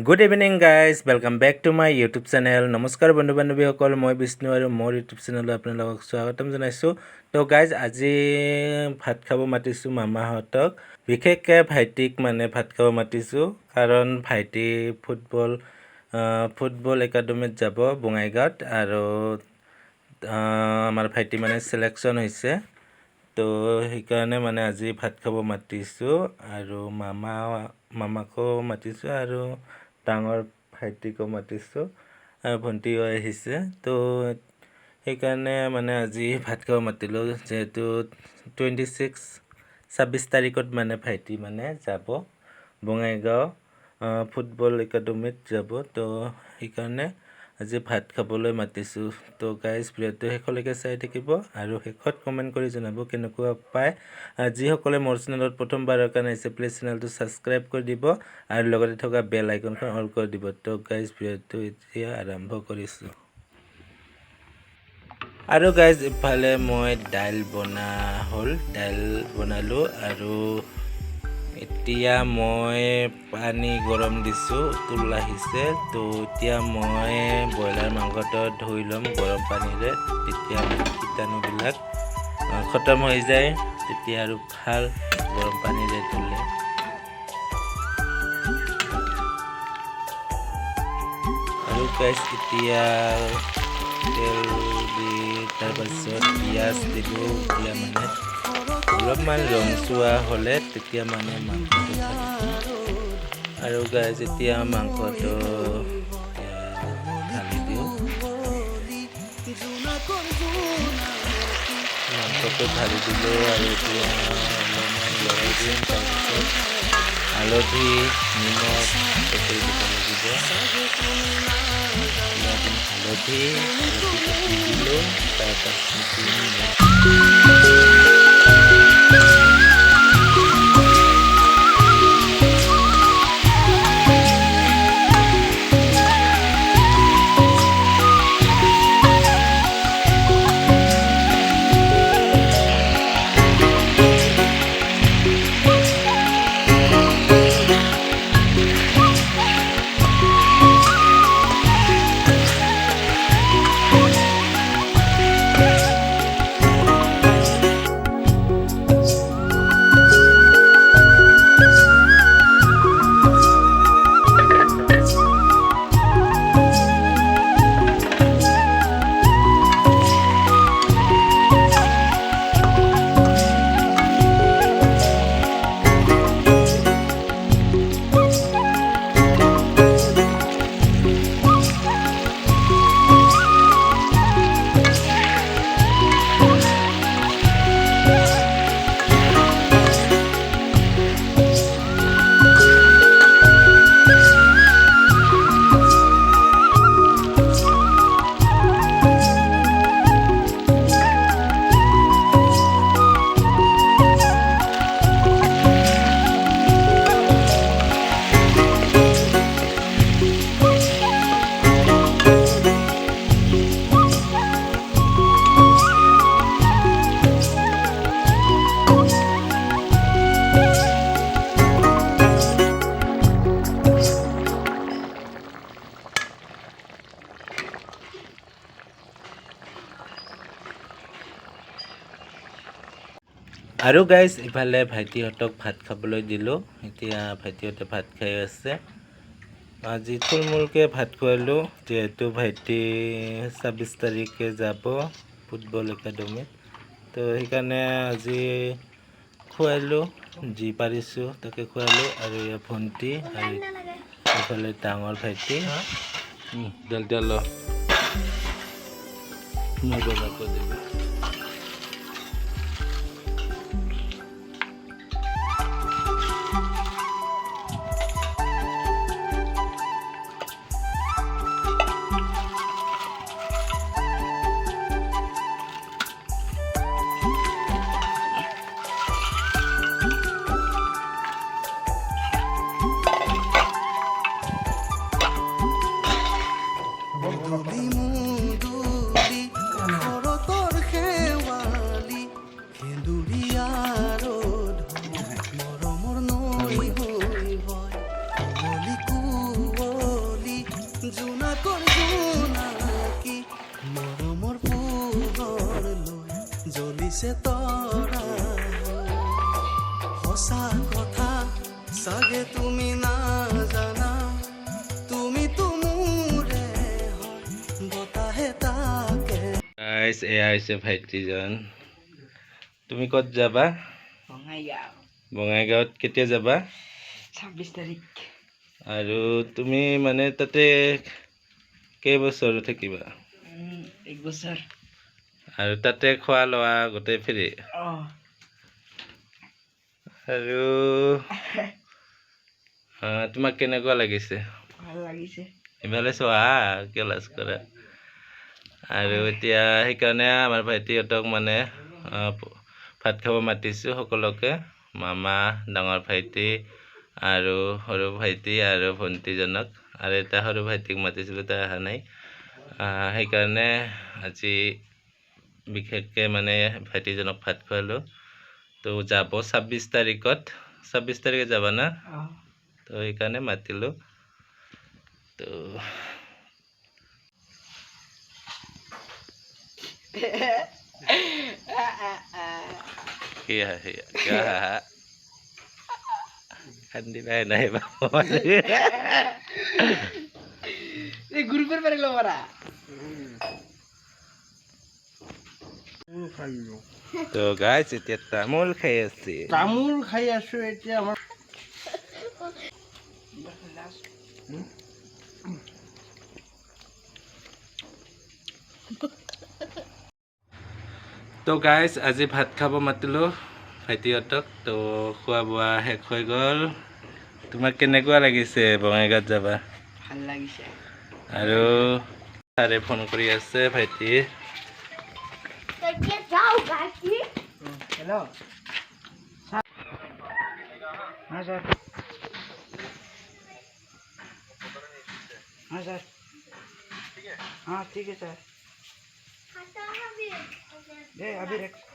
Good evening guys, welcome back to my YouTube channel. নমস্কাৰ বন্ধু বান্ধৱীসকল, মই বিষ্ণু আৰু মোৰ ইউটিউব চেনেলত আপোনালোকক স্বাগতম জনাইছোঁ। তো গাইজ, আজি ভাত খাব মাতিছোঁ মামাহঁতক, বিশেষকৈ ভাইটিক ভাত খাব মাতিছোঁ, কাৰণ ভাইটি ফুটবল একাডেমীত যাব বঙাইগাঁৱত, আৰু আমাৰ ভাইটি চিলেকশ্যন হৈছে। তো সেইকাৰণে আজি ভাত খাব মাতিছোঁ, আৰু মামাকো মাতিছোঁ, আৰু ডাঙৰ ভাইটিকো মাতিছোঁ, আৰু ভণ্টিও আহিছে। তো সেইকাৰণে আজি ভাত খাব মাতিলোঁ, যিহেতু 26 তাৰিখত ভাইটি যাব বঙাইগাঁও ফুটবল একাডেমীত যাব। তো সেইকাৰণে আজি ভাত খাবলৈ মাতিছোঁ। তো গাইজ, ভিডিঅ'টো শেষলৈকে চাই থাকিব, আৰু শেষত কমেণ্ট কৰি জনাব কেনেকুৱা পায়। যিসকলে মোৰ চেনেলত প্ৰথমবাৰৰ কাৰণে আহিছে, প্লিজ চেনেলটো ছাবস্ক্ৰাইব কৰি দিব, আৰু লগতে থকা বেল আইকনখন অল কৰি দিব। তো গাইজ, ভিডিঅ'টো এতিয়া আৰম্ভ কৰিছোঁ। আৰু গাইজ, ইফালে মই দাইল বনালোঁ, আৰু এতিয়া মই পানী গৰম দিছোঁ, উতল আহিছে। তো এতিয়া মই ব্ৰইলাৰ মাংসটো ধুই ল'ম গৰম পানীৰে, তেতিয়া কীটাণুবিলাক খতম হৈ যায়, তেতিয়া আৰু ভাল গৰম পানীৰে ধুলে। আৰু গাইজ, এতিয়া তেল দি তাৰপাছত পিঁয়াজ দিলোঁ। এতিয়া অলপমান ৰংচুৱা হ'লে তেতিয়া মাংসটো আৰু গাইজ, এতিয়া মাংসটো ঢালি দিওঁ। মাংসটো ঢালি দিলোঁ, আৰু এতিয়া অলপমান লৰাই দিম। তাৰপিছত হালধি, নিমখ চকৰি দিব লাগিব। হালধি দিলোঁ, তাৰপাছত আৰু গাইজ, ইফালে ভাইটিহঁতক ভাত খাবলৈ দিলোঁ। এতিয়া ভাইটিহঁতে ভাত খাই আছে। আজি থুলমূলকৈ ভাত খুৱালোঁ, যিহেতু ভাইটি 26 তাৰিখে যাব ফুটবল একাডেমীত। তো সেইকাৰণে আজি খুৱালোঁ, যি পাৰিছোঁ তাকে খুৱালোঁ। আৰু এয়া ভণ্টি, আৰু এইফালে ডাঙৰ ভাইটি। পিছে তৰা সঁচা কথা চাগে তুমি নাজানা তুমিতো মোৰে হয় বতাহে তাকে গাইজ এয়া হৈছে ভাইটিজন তুমি ক'ত যাবা বঙাইগাঁৱত কেতিয়া যাবা 26 তাৰিখ আৰু তুমি মানে তাতে কেইবছৰ থাকিবা 1 বছৰ আৰু তাতে খোৱা লোৱা গোটেই ফ্ৰী আৰু তোমাক কেনেকুৱা লাগিছে ভাল লাগিছে ইফালে চোৱা ক্লাছ কৰা আৰু এতিয়া সেইকাৰণে আমাৰ ভাইটিহঁতক মানে ভাত খাব মাতিছোঁ সকলোকে মামা ডাঙৰ ভাইটি আৰু সৰু ভাইটি আৰু ভণ্টিজনক আৰু এটা সৰু ভাইটিক মাতিছিলোঁ তাই অহা নাই সেইকাৰণে আজি বিশেষকৈ মানে ভাইটিজনক ভাত খোৱালোঁ তো যাব 26 তাৰিখত 26 তাৰিখে যাবা না তো সেইকাৰণে মাতিলোঁ তো কান্দিবাই নাই এই গ্রুপের বারে লোমারা তো গাইজ এতিয়া তামোল খাই আছে তামোল খাই আছো এতিয়া আমার তো গাইজ আজি ভাত খাব মাতিলোঁ ভাইটিহঁতক তো খোৱা বোৱা শেষ হৈ গ'ল তোমাক কেনেকুৱা লাগিছে বঙাইগাঁৱত যাবা ভাল লাগিছে আৰু ছাৰে ফোন কৰি আছে ভাইটিৰ हेलो हाँ सर हाँ सर हाँ ठीक है सर अभी रख